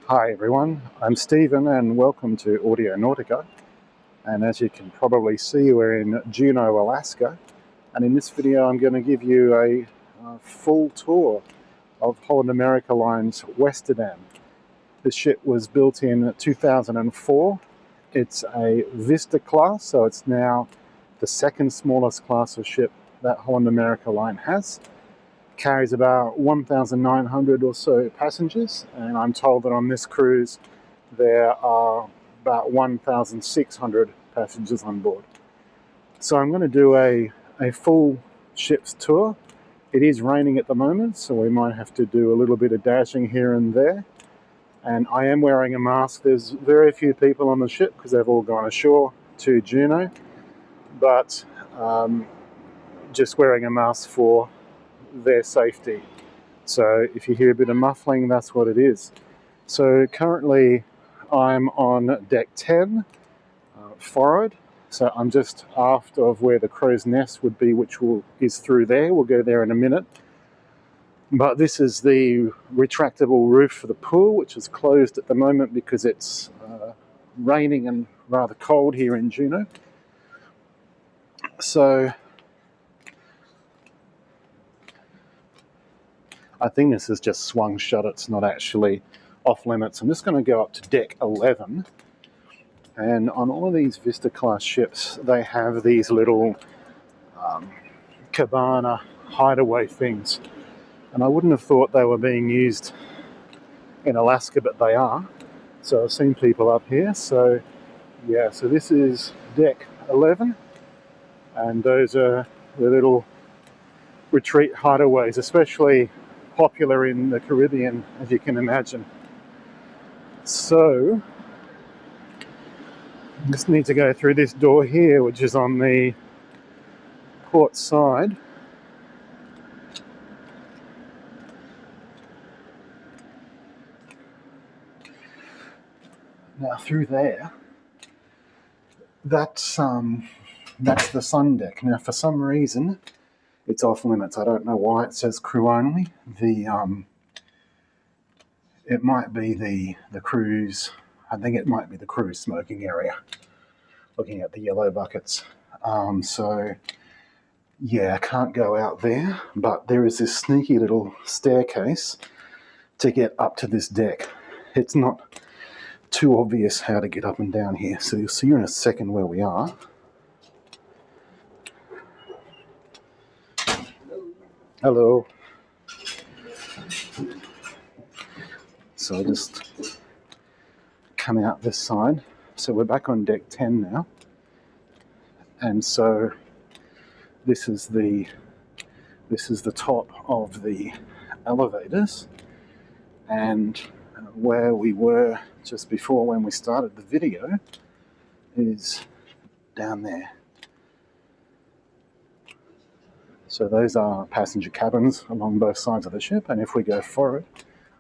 Hi everyone, I'm Stephen and welcome to Audio Nautica. And as you can probably see, we're in Juneau, Alaska. And in this video I'm going to give you a full tour of Holland America Line's Westerdam. This ship was built in 2004. It's a Vista class, so it's now the second smallest class of ship that Holland America Line has. Carries about 1,900 or so passengers, and I'm told that on this cruise there are about 1,600 passengers on board. So I'm going to do a full ship's tour. It is raining at the moment, so we might have to do a little bit of dashing here and there. And I am wearing a mask. There's very few people on the ship because they've all gone ashore to Juneau, but just wearing a mask for their safety. So if you hear a bit of muffling, that's what it is. So currently I'm on deck 10 forward, so I'm just aft of where the crow's nest would be, which is through there. We'll go there in a minute. But this is the retractable roof for the pool, which is closed at the moment because it's raining and rather cold here in Juneau. So I think this is just swung shut, it's not actually off limits. I'm just going to go up to deck 11, and on all of these Vista class ships they have these little cabana hideaway things, and I wouldn't have thought they were being used in Alaska, but they are. So I've seen people up here. So yeah, so this is deck 11, and those are the little retreat hideaways, especially popular in the Caribbean, as you can imagine. So I just need to go through this door here, which is on the port side. Now through there, that's the sun deck. Now for some reason it's off limits. I don't know why it says crew only. It might be the cruise. I think it might be the cruise smoking area. Looking at the yellow buckets. So yeah, I can't go out there. But there is this sneaky little staircase to get up to this deck. It's not too obvious how to get up and down here. So you'll see in a second where we are. Hello. So I'll just come out this side. So we're back on deck 10 now. And so this is the top of the elevators, and where we were just before when we started the video is down there. So those are passenger cabins along both sides of the ship, and if we go forward,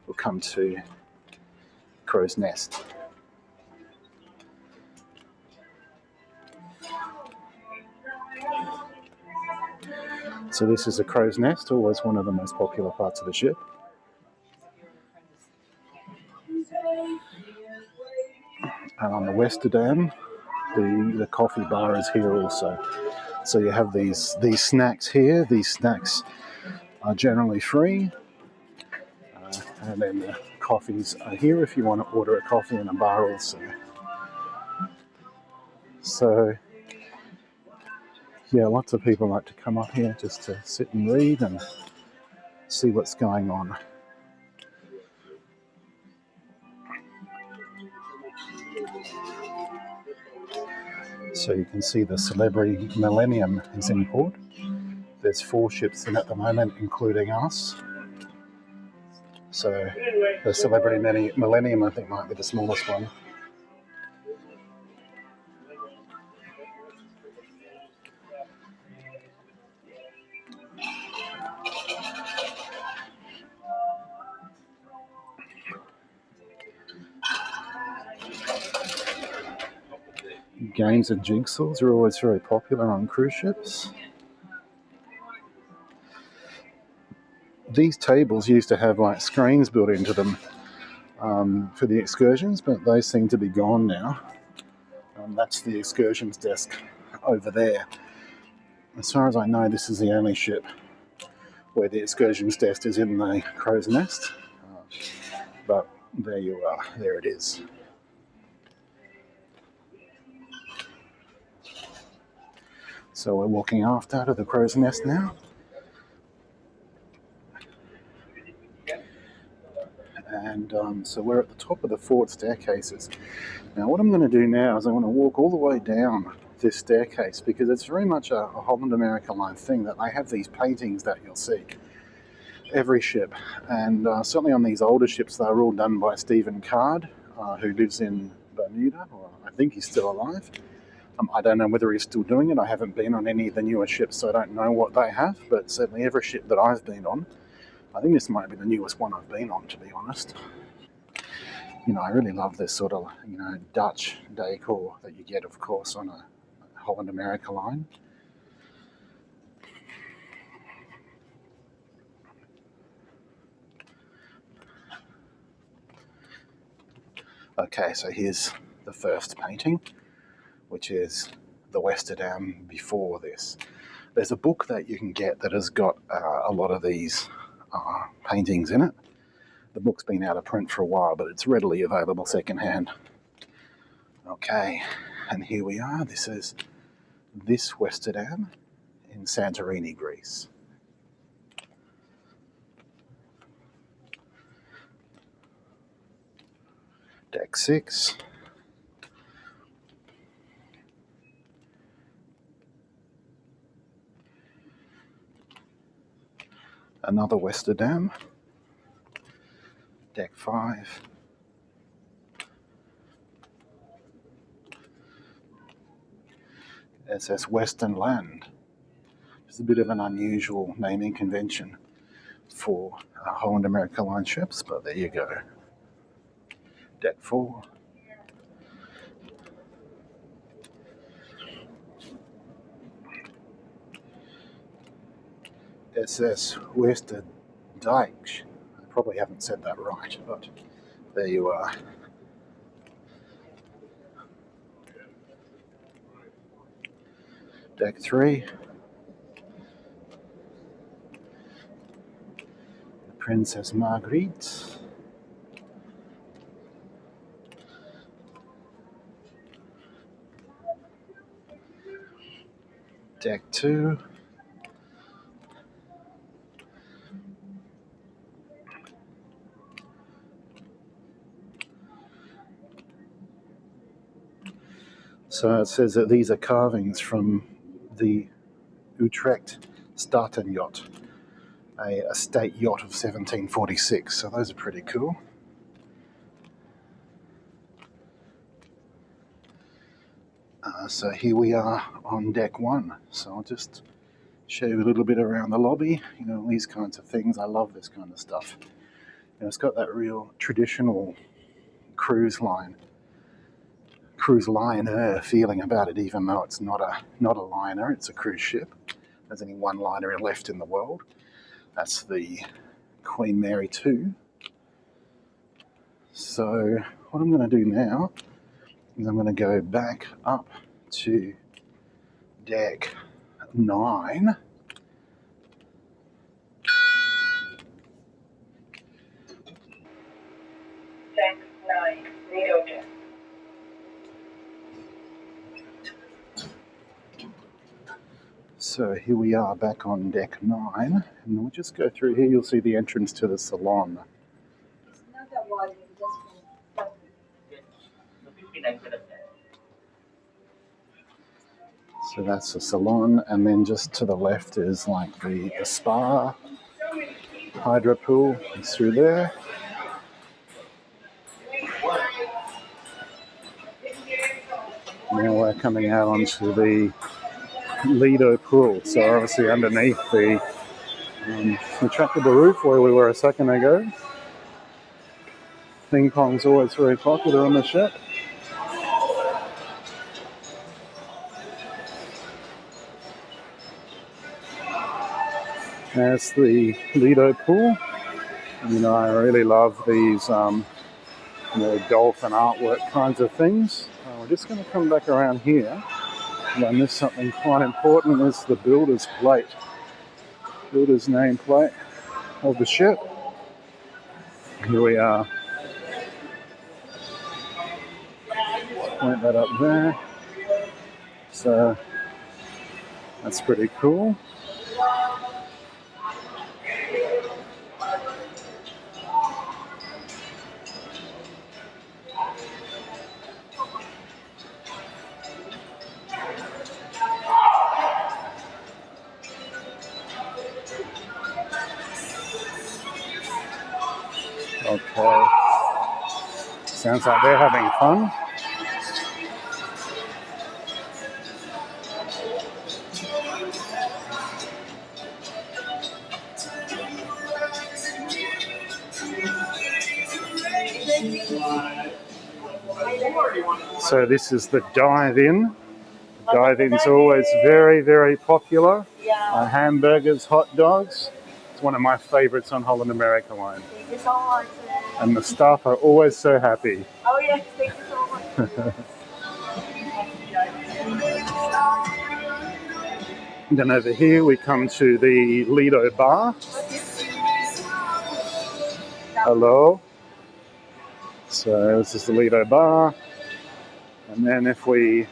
we'll come to crow's nest. So this is a crow's nest, always one of the most popular parts of the ship. And on the Westerdam, the coffee bar is here also. So you have these snacks here. These snacks are generally free. And then the coffees are here if you want to order a coffee in a bar also. So yeah, lots of people like to come up here just to sit and read and see what's going on. So you can see the Celebrity Millennium is in port. There's 4 ships in at the moment, including us. So the Celebrity Millennium, I think, might be the smallest one. Games and jigsaws are always very popular on cruise ships. These tables used to have like screens built into them, for the excursions, but those seem to be gone now. That's the excursions desk over there. As far as I know, this is the only ship where the excursions desk is in the crow's nest. But there you are, there it is. So we're walking aft out of the crow's nest now. And so we're at the top of the forward staircases. Now what I'm going to do now is I'm going to walk all the way down this staircase, because it's very much a Holland America Line thing that they have these paintings that you'll see every ship, and certainly on these older ships they're all done by Stephen Card, who lives in Bermuda, or I think he's still alive. I don't know whether he's still doing it. I haven't been on any of the newer ships, so I don't know what they have, but certainly every ship that I've been on, I think this might be the newest one I've been on, to be honest. You know, I really love this sort of, you know, Dutch decor that you get, of course, on a Holland America Line. Okay, so here's the first painting, which is the Westerdam before this. There's a book that you can get that has got a lot of these paintings in it. The book's been out of print for a while, but it's readily available secondhand. Okay, and here we are. This is this Westerdam in Santorini, Greece. Deck 6. Another Westerdam. Deck 5. SS Western Land. It's a bit of an unusual naming convention for Holland America Line ships, but there you go. Deck 4. SS Westerdijk. I probably haven't said that right, but there you are. Deck 3. Princess Margriet. Deck 2. So it says that these are carvings from the Utrecht Staten yacht, a state yacht of 1746. So those are pretty cool. So here we are on deck 1. So I'll just show you a little bit around the lobby. You know, these kinds of things. I love this kind of stuff. You know, it's got that real traditional cruise liner feeling about it, even though it's not a liner, it's a cruise ship. There's only one liner left in the world. That's the Queen Mary 2. So what I'm going to do now is I'm going to go back up to deck 9. Deck 9, Lido deck. So here we are back on deck 9, and we'll just go through here. You'll see the entrance to the salon. So that's the salon, and then just to the left is like the spa, hydro pool is through there. Now we're coming out onto the Lido pool, so obviously underneath the retractable roof where we were a second ago. Ping pong's always very popular on the ship. There's the Lido pool. You know, I really love these dolphin artwork kinds of things. We're just going to come back around here. And I missed something quite important, is the builder's plate. Builder's nameplate of the ship. Here we are. Point that up there. So that's pretty cool. Okay. Sounds like they're having fun. So this is the dive-in. Dive-in's always very, very popular. Hamburgers, hot dogs. It's one of my favourites on Holland America line. Thank you so much. And the staff are always so happy. Oh yes, thank you so much. And then over here we come to the Lido bar. Hello. So this is the Lido bar. And then if we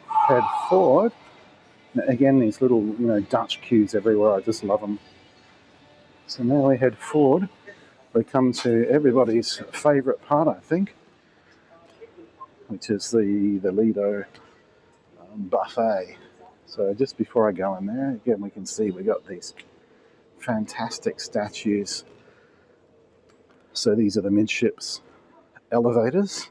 head forward, again these little Dutch queues everywhere, I just love them. So now we head forward, we come to everybody's favourite part, I think, which is the Lido buffet. So just before I go in there, again we can see we got these fantastic statues. So these are the midships elevators.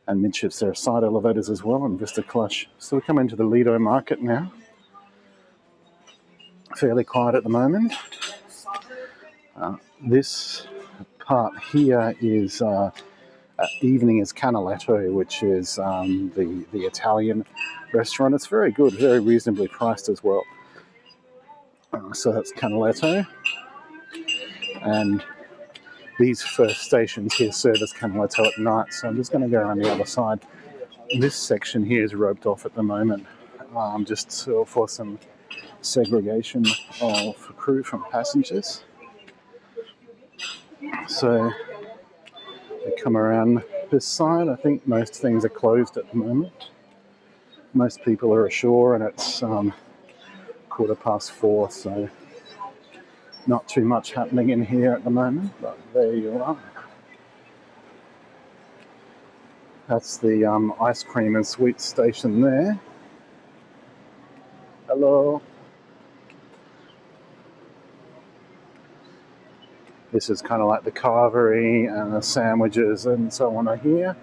And midships, there are side elevators as well, and Vista Clutch. So we come into the Lido market now. Fairly quiet at the moment. This part here is Evening is Canaletto, which is the Italian restaurant. It's very good, very reasonably priced as well. So that's Canaletto. And these first stations here service Canaletto at night, so I'm just going to go around the other side. This section here is roped off at the moment, just for some segregation of crew from passengers. So we come around this side. I think most things are closed at the moment. Most people are ashore, and it's 4:15, so not too much happening in here at the moment, but there you are. That's the ice cream and sweets station there. Hello. This is kind of like the carvery and the sandwiches and so on are here.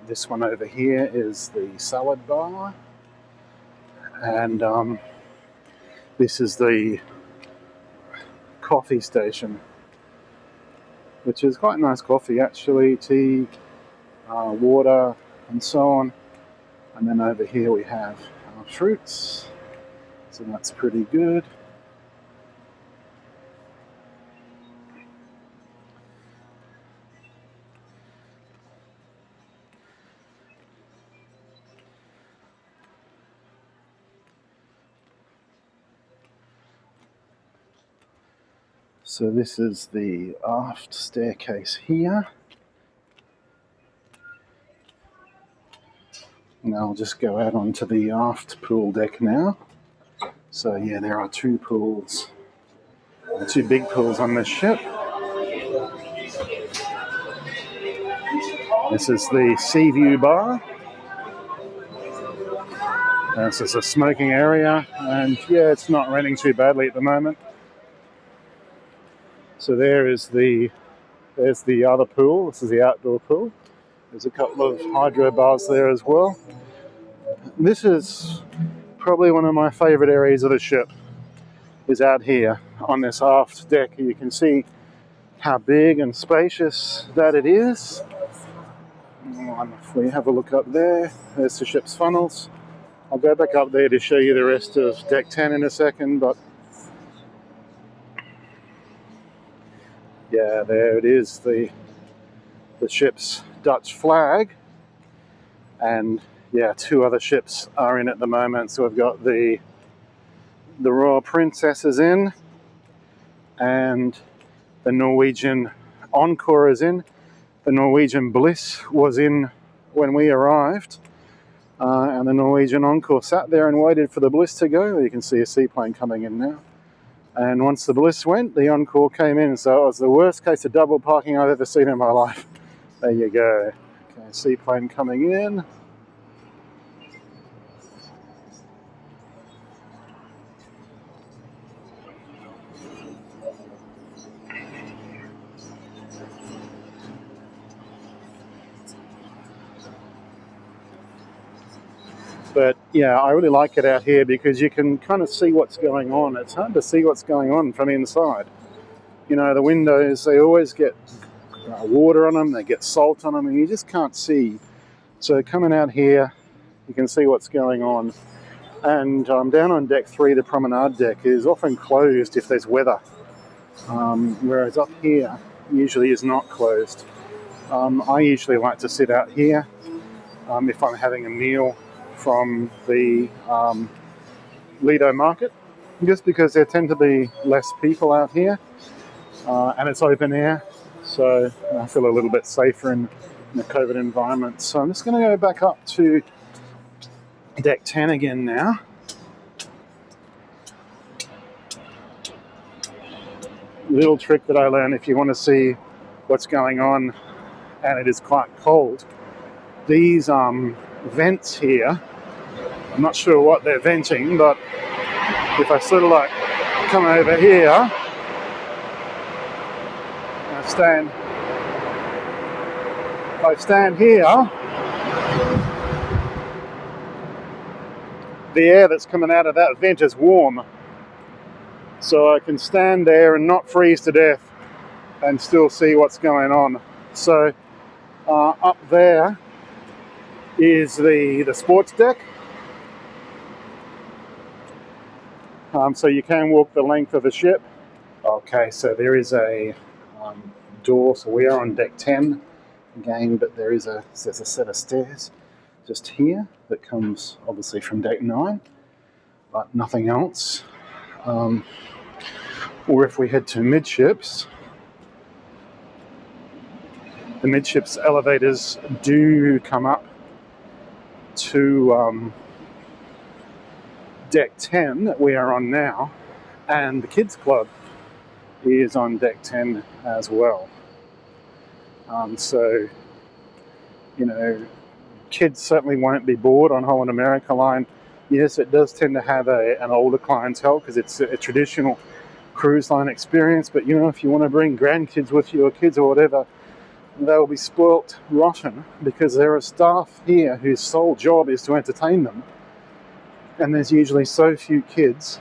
This one over here is the salad bar. And this is the coffee station, which is quite nice coffee actually, tea, water and so on. And then over here we have fruits, so that's pretty good. So this is the aft staircase here. And I'll just go out onto the aft pool deck now. So yeah, there are two pools, two big pools on this ship. This is the sea view bar. This is a smoking area, and yeah, it's not raining too badly at the moment. So there's the other pool. This is the outdoor pool. There's a couple of hydro bars there as well. This is probably one of my favourite areas of the ship, is out here on this aft deck. You can see how big and spacious that it is. If we have a look up there, there's the ship's funnels. I'll go back up there to show you the rest of deck 10 in a second, but Yeah, there it is, the ship's Dutch flag, and yeah, two other ships are in at the moment. So we've got the Royal Princess is in, and the Norwegian Encore is in. The Norwegian Bliss was in when we arrived, and the Norwegian Encore sat there and waited for the Bliss to go. You can see a seaplane coming in now. And once the Bliss went, the Encore came in. So it was the worst case of double parking I've ever seen in my life. There you go. Okay, seaplane coming in. But yeah, I really like it out here because you can kind of see what's going on. It's hard to see what's going on from inside. You know, the windows, they always get water on them, they get salt on them, and you just can't see. So coming out here, you can see what's going on. And down on deck 3, the promenade deck is often closed if there's weather, whereas up here usually is not closed. I usually like to sit out here if I'm having a meal from the Lido market, just because there tend to be less people out here, and it's open air, so I feel a little bit safer in the COVID environment. So I'm just going to go back up to deck 10 again now. Little trick that I learned if you want to see what's going on and it is quite cold. These vents here, I'm not sure what they're venting, but if I sort of like come over here, if I stand here, the air that's coming out of that vent is warm. So I can stand there and not freeze to death and still see what's going on. So up there is the sports deck. So you can walk the length of the ship. Okay, so there is a door. So we are on deck 10 again, but there's a set of stairs just here that comes obviously from deck 9, but nothing else. Or if we head to midships, the midships elevators do come up to deck 10 that we are on now, and the kids club is on deck 10 as well. So, you know, kids certainly won't be bored on Holland America Line. Yes, it does tend to have an older clientele because it's a traditional cruise line experience, but you know, if you want to bring grandkids with you or kids or whatever, they'll be spoilt rotten because there are staff here whose sole job is to entertain them, and there's usually so few kids.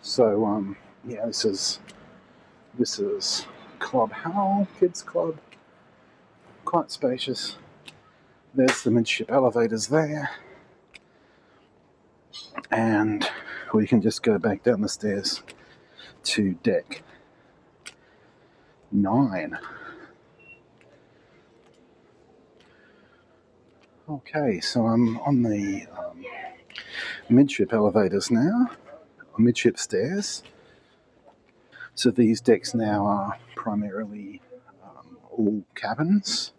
So yeah, this is Club Howell Kids Club, quite spacious. There's the midship elevators there, and we can just go back down the stairs to deck 9. Okay, so I'm on the midship elevators now, or midship stairs. So these decks now are primarily all cabins.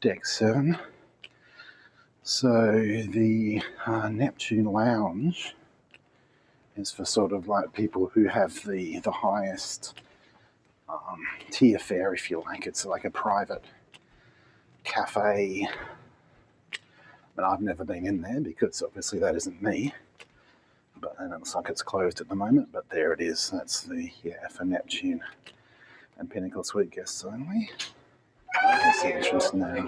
Deck 7. So the Neptune lounge is for sort of like people who have the highest tier fare, if you like. It's like a private cafe. But I've never been in there because obviously that isn't me. But it looks like it's closed at the moment, but there it is. That's the, yeah, for Neptune and Pinnacle Suite guests only. There's the entrance now.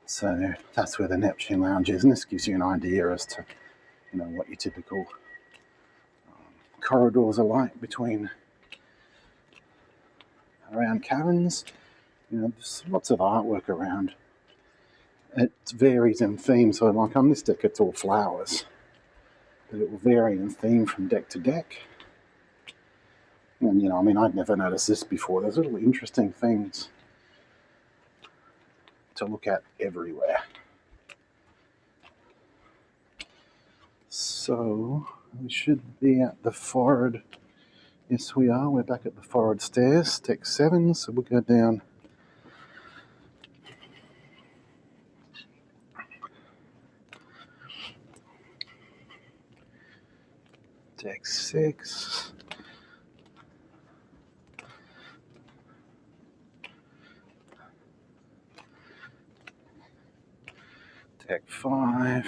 So that's where the Neptune lounge is, and this gives you an idea as to, you know, what your typical corridors are like between around cabins. You know, there's lots of artwork around. It varies in theme, so like on this deck it's all flowers, but it will vary in theme from deck to deck. And you know, I mean, I'd never noticed this before. There's little interesting things to look at everywhere. So we should be at the forward. Yes, we are. We're back at the forward stairs, deck 7. So we'll go down. Deck 6. Deck 5.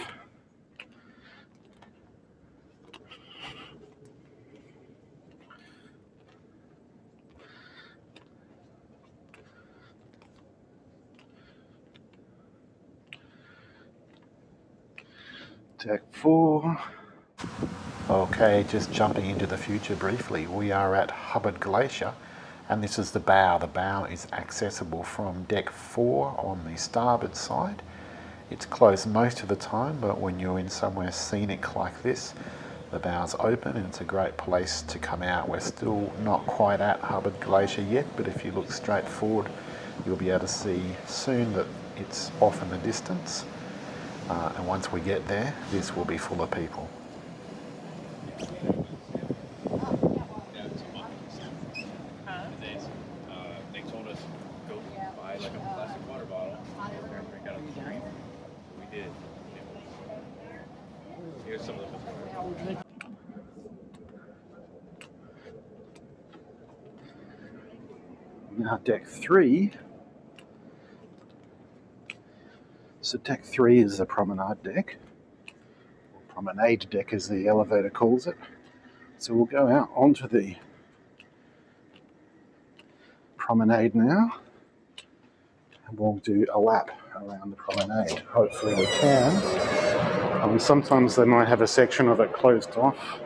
Deck 4. Okay, just jumping into the future briefly. We are at Hubbard Glacier, and this is the bow. The bow is accessible from deck 4 on the starboard side. It's closed most of the time, but when you're in somewhere scenic like this, the bow's open and it's a great place to come out. We're still not quite at Hubbard Glacier yet, but if you look straight forward, you'll be able to see soon that it's off in the distance. And once we get there, this will be full of people. They told us go buy like a plastic water bottle and drink out of the stream. We did. Here's some of the. Now deck 3. So deck 3 is the promenade deck. Promenade deck as the elevator calls it. So we'll go out onto the promenade now, and we'll do a lap around the promenade. Hopefully we can. Sometimes they might have a section of it closed off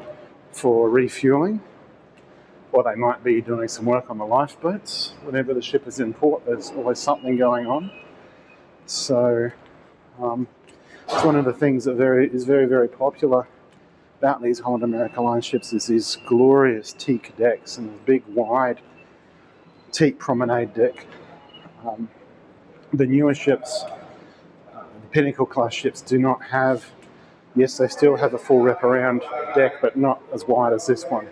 for refueling, or they might be doing some work on the lifeboats. Whenever the ship is in port, there's always something going on. So it's one of the things that is very, very popular about these Holland America Line ships is these glorious teak decks and this big, wide teak promenade deck. The newer ships, the Pinnacle class ships, do not have, yes, they still have a full wraparound deck, but not as wide as this one.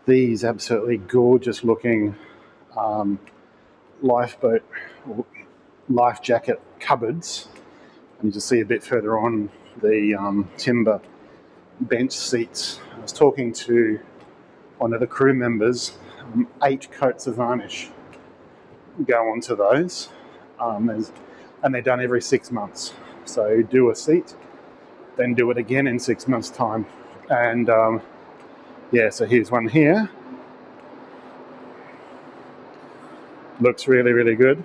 These absolutely gorgeous looking lifeboat or life jacket cupboards, and you can see a bit further on the timber bench seats. I was talking to one of the crew members. 8 coats of varnish go onto those, and they're done every 6 months. So do a seat, then do it again in 6 months' time. And yeah, so here's one here. Looks really, really good.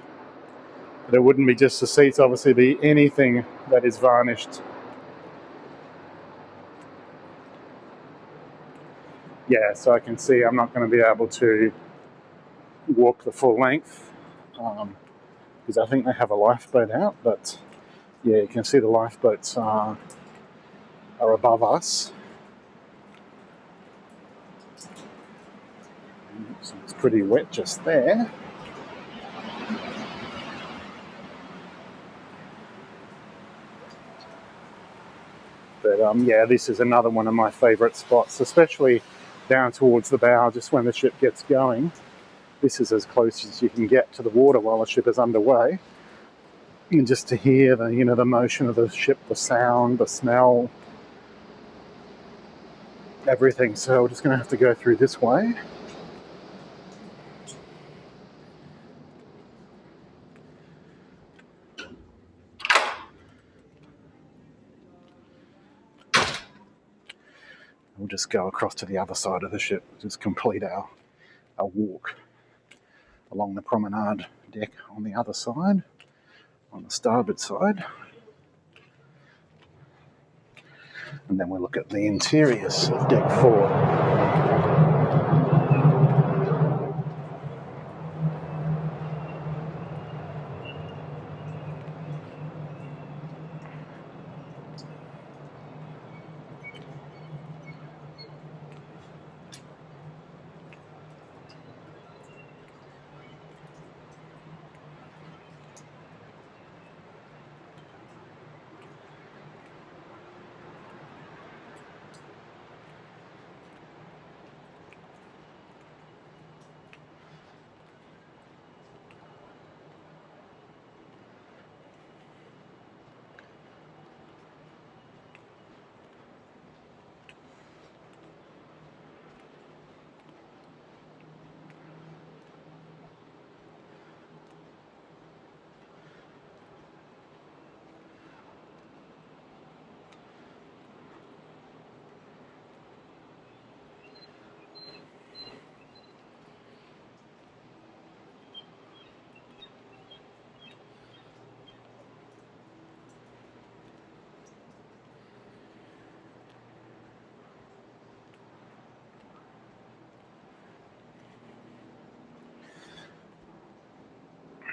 But it wouldn't be just the seats, obviously, be anything that is varnished. Yeah, so I can see I'm not going to be able to walk the full length because I think they have a lifeboat out, but yeah, you can see the lifeboats are above us. So it's pretty wet just there. But yeah, this is another one of my favourite spots, especially down towards the bow, just when the ship gets going. This is as close as you can get to the water while the ship is underway. And just to hear the, you know, the motion of the ship, the sound, the smell, everything. So we're just going to have to go through this way. We'll just go across to the other side of the ship, just complete our walk along the promenade deck on the other side, on the starboard side. And then we'll look at the interiors of deck 4.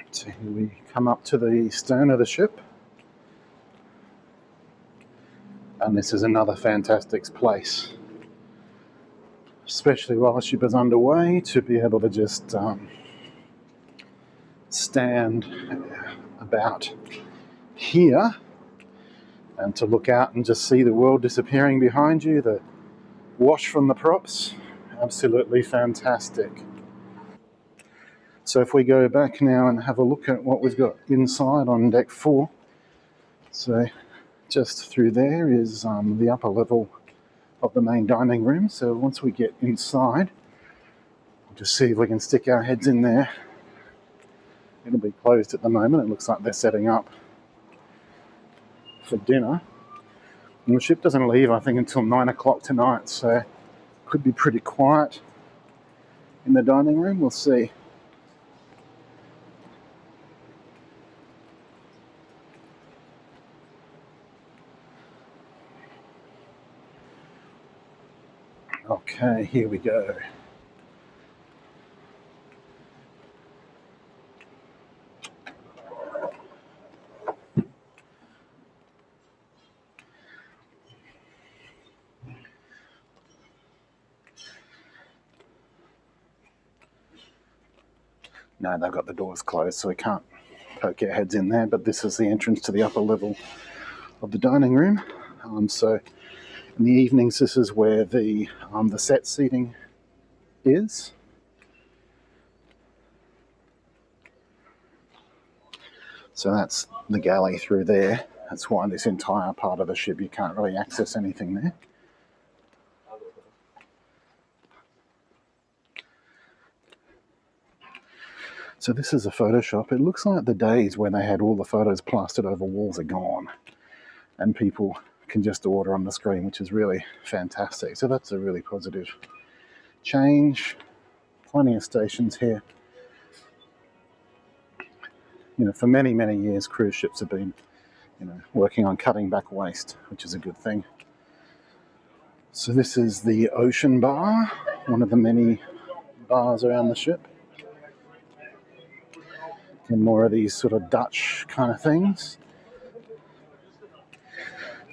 So here we come up to the stern of the ship, and this is another fantastic place, especially while the ship is underway, to be able to just stand about here and to look out and just see the world disappearing behind you, the wash from the props. Absolutely fantastic. So if we go back now and have a look at what we've got inside on deck 4, so just through there is the upper level of the main dining room. So once we get inside, we'll just see if we can stick our heads in there. It'll be closed at the moment. It looks like they're setting up for dinner. And the ship doesn't leave, I think, until 9 o'clock tonight, so could be pretty quiet in the dining room. We'll see. Okay, here we go. No, they've got the doors closed, so we can't poke our heads in there, but this is the entrance to the upper level of the dining room. So in the evenings, this is where the set seating is. So that's the galley through there. That's why this entire part of the ship, you can't really access anything there. So this is a photo shop. It looks like the days when they had all the photos plastered over walls are gone, and people can just order on the screen, which is really fantastic. So that's a really positive change. Plenty of stations here. You know, for many, many years, cruise ships have been, working on cutting back waste, which is a good thing. So this is the ocean bar, one of the many bars around the ship. And more of these sort of Dutch kind of things.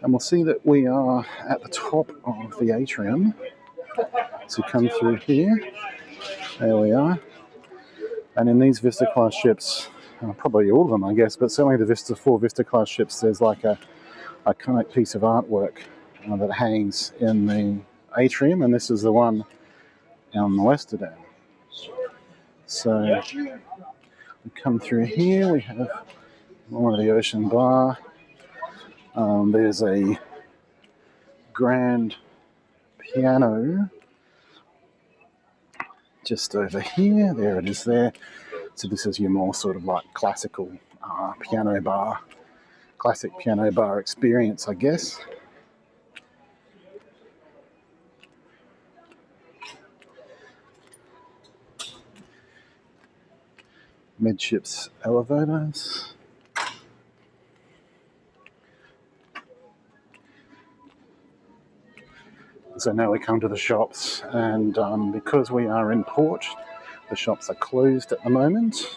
And we'll see that we are at the top of the atrium. So come through here. There we are. And in these Vista class ships, probably all of them, I guess, but certainly the 4 Vista class ships, there's like a iconic piece of artwork that hangs in the atrium, and this is the one on the Westerdam. So we come through here, we have more of the ocean bar. There's a grand piano just over here. There it is there. So this is your more sort of like classical piano bar, classic piano bar experience, I guess. Midship's elevators. So now we come to the shops, and because we are in port, the shops are closed at the moment,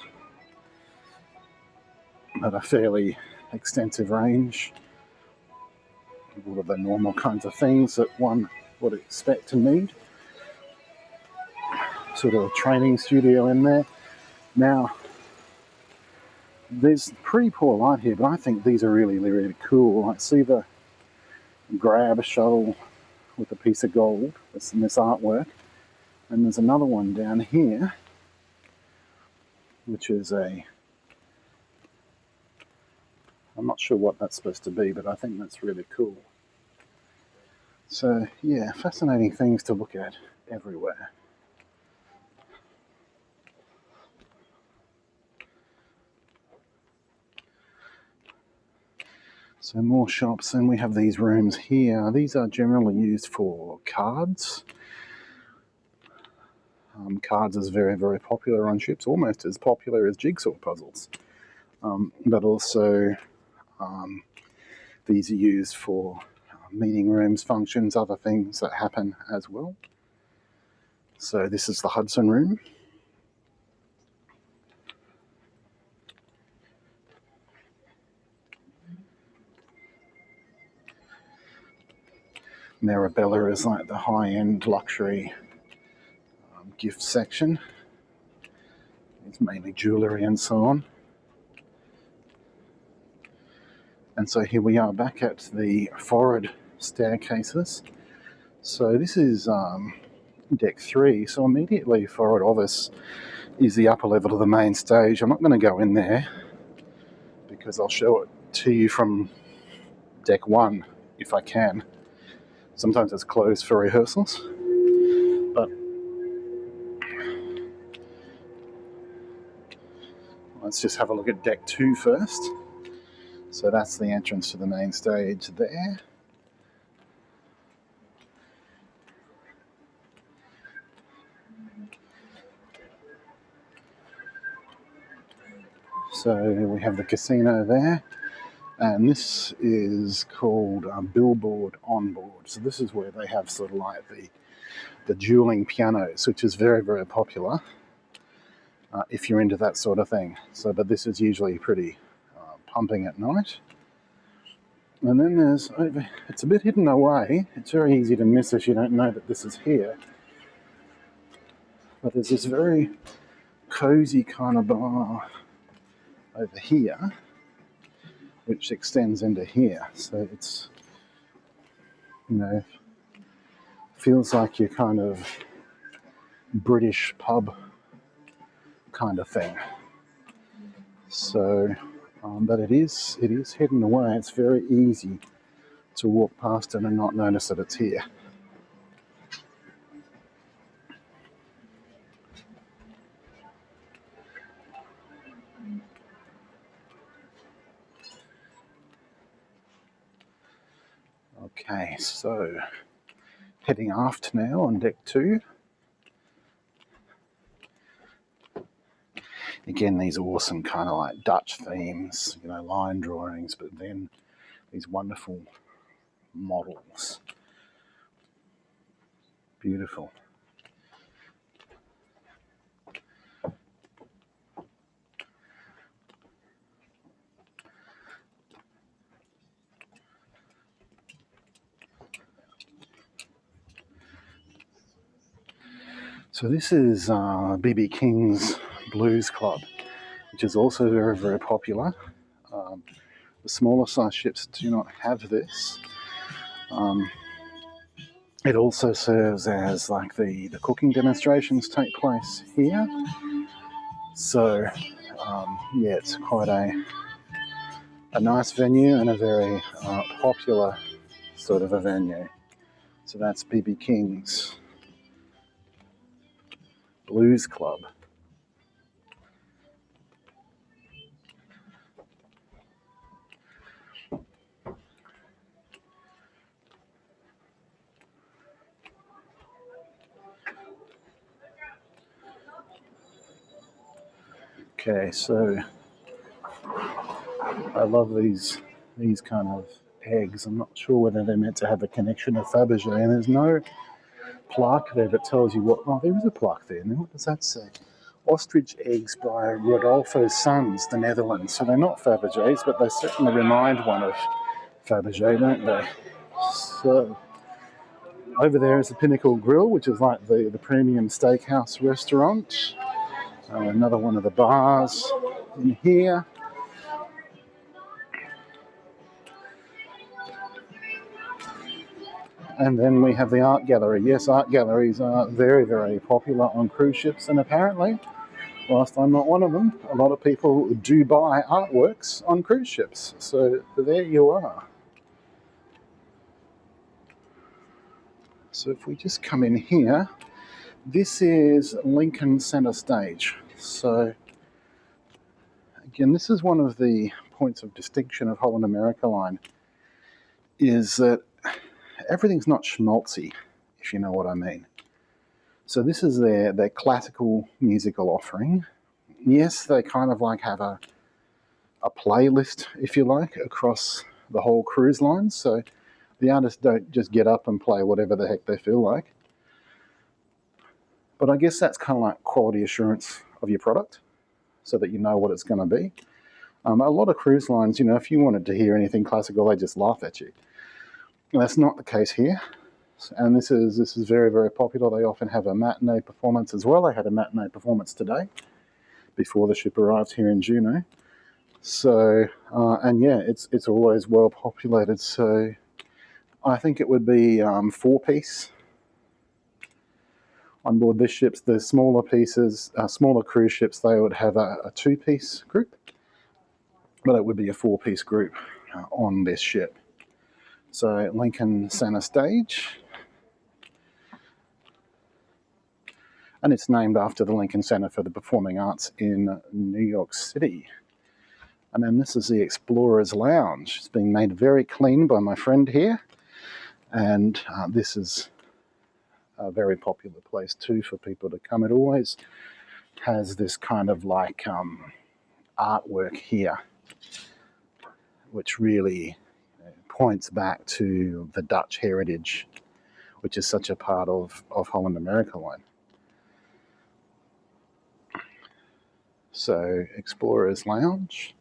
but a fairly extensive range. All of the normal kinds of things that one would expect to need. Sort of a training studio in there. Now, there's pretty poor light here, but I think these are really, really cool. I see the grab shuttle with a piece of gold. That's in this artwork. And there's another one down here, which is I'm not sure what that's supposed to be, but I think that's really cool. So, yeah, fascinating things to look at everywhere. So more shops, and we have these rooms here. These are generally used for cards. Cards is very, very popular on ships, almost as popular as jigsaw puzzles. But also these are used for meeting rooms, functions, other things that happen as well. So this is the Hudson room. Marabella is like the high-end luxury gift section. It's mainly jewellery and so on. And so here we are back at the forward staircases. So this is deck 3, so immediately forward of us is the upper level of the main stage. I'm not going to go in there because I'll show it to you from deck 1 if I can. Sometimes it's closed for rehearsals, but let's just have a look at deck 2 first. So that's the entrance to the main stage there. So we have the casino there, and this is called Billboard On Board. So this is where they have sort of like the dueling pianos, which is very, very popular if you're into that sort of thing. So, but this is usually pretty pumping at night. And then there's, it's a bit hidden away. It's very easy to miss if you don't know that this is here. But there's this very cozy kind of bar over here, which extends into here. So it's, you know, feels like your kind of British pub kind of thing. So, but it is hidden away. It's very easy to walk past it and not notice that it's here. Okay, so heading aft now on deck 2. Again, these awesome kind of like Dutch themes, you know, line drawings, but then these wonderful models. Beautiful. So this is B.B. King's Blues Club, which is also very, very popular. The smaller size ships do not have this. It also serves as like the cooking demonstrations take place here. So yeah, it's quite a nice venue and a very popular sort of a venue. So that's B.B. King's Blues Club. Okay, so I love these kind of eggs. I'm not sure whether they're meant to have a connection to Fabergé, and there's no plaque there that tells you what. Oh, there is a plaque there. Now, what does that say? Ostrich eggs by Rodolfo's Sons, the Netherlands. So they're not Fabergé's, but they certainly remind one of Fabergé, don't they? So over there is the Pinnacle Grill, which is like the premium steakhouse restaurant. Another one of the bars in here. And then we have the art gallery. Yes, art galleries are very, very popular on cruise ships, and apparently, whilst I'm not one of them, a lot of people do buy artworks on cruise ships. So there you are. So if we just come in here, this is Lincoln Center Stage. So again, this is one of the points of distinction of Holland America Line, is that everything's not schmaltzy, if you know what I mean. So this is their classical musical offering. Yes, they kind of like have a playlist, if you like, across the whole cruise line. So the artists don't just get up and play whatever the heck they feel like. But I guess that's kind of like quality assurance of your product, so that you know what it's going to be. A lot of cruise lines, you know, if you wanted to hear anything classical, they just laugh at you. And that's not the case here. And this is very, very popular. They often have a matinee performance as well. They had a matinee performance today before the ship arrived here in Juneau. So, and yeah, it's always well populated. So I think it would be 4-piece on board this ship. The smaller pieces, smaller cruise ships, they would have a 2-piece group, but it would be a 4-piece group on this ship. So Lincoln Center Stage, and it's named after the Lincoln Center for the Performing Arts in New York City. And then this is the Explorer's Lounge. It's being made very clean by my friend here, and this is a very popular place too for people to come. It always has this kind of like artwork here, which really points back to the Dutch heritage, which is such a part of Holland America Line. So, Explorer's Lounge.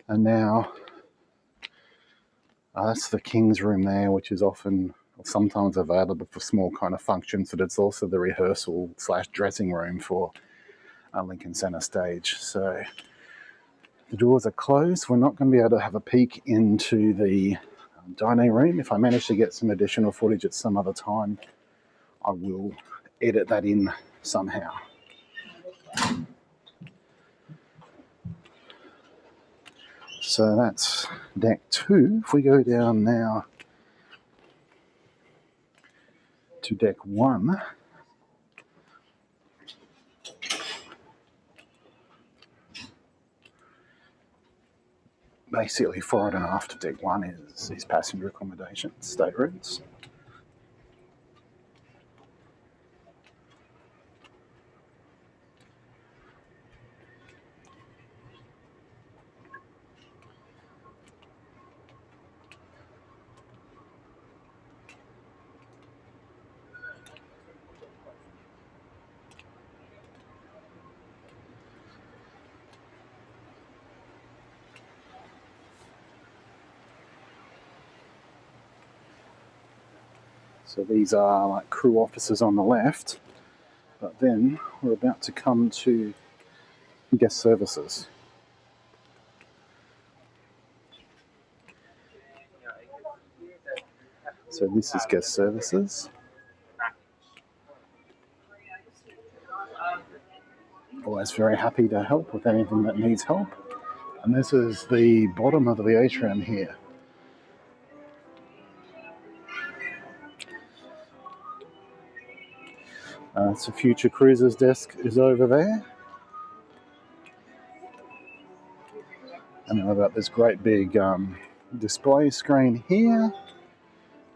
And now, that's the King's Room there, which is often, sometimes available for small kind of functions, but it's also the rehearsal / dressing room for Lincoln Center Stage. So the doors are closed. We're not going to be able to have a peek into the dining room. If I manage to get some additional footage at some other time, I will edit that in somehow. So that's deck 2. If we go down now to deck 1, basically forward and aft of deck 1 is passenger accommodation, staterooms. So these are like crew offices on the left, but then we're about to come to guest services. So this is guest services. Always very happy to help with anything that needs help. And this is the bottom of the atrium here. So Future Cruisers desk is over there. And then I've got this great big display screen here.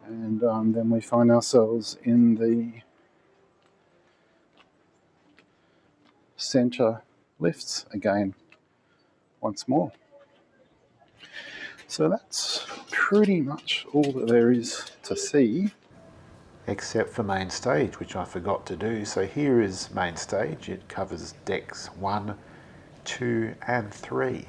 And then we find ourselves in the centre lifts again once more. So that's pretty much all that there is to see, except for main stage, which I forgot to do. So here is main stage. It covers decks 1, 2 and 3.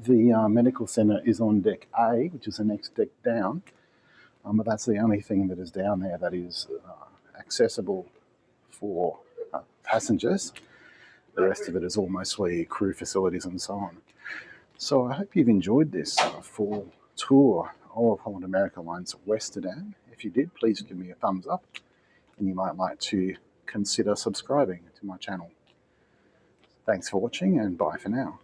The medical centre is on deck A, which is the next deck down, but that's the only thing that is down there that is accessible for passengers. The rest of it is all mostly crew facilities and so on. So I hope you've enjoyed this full tour of Holland America Line's Westerdam. If you did, please give me a thumbs up, and you might like to consider subscribing to my channel. Thanks for watching, and bye for now.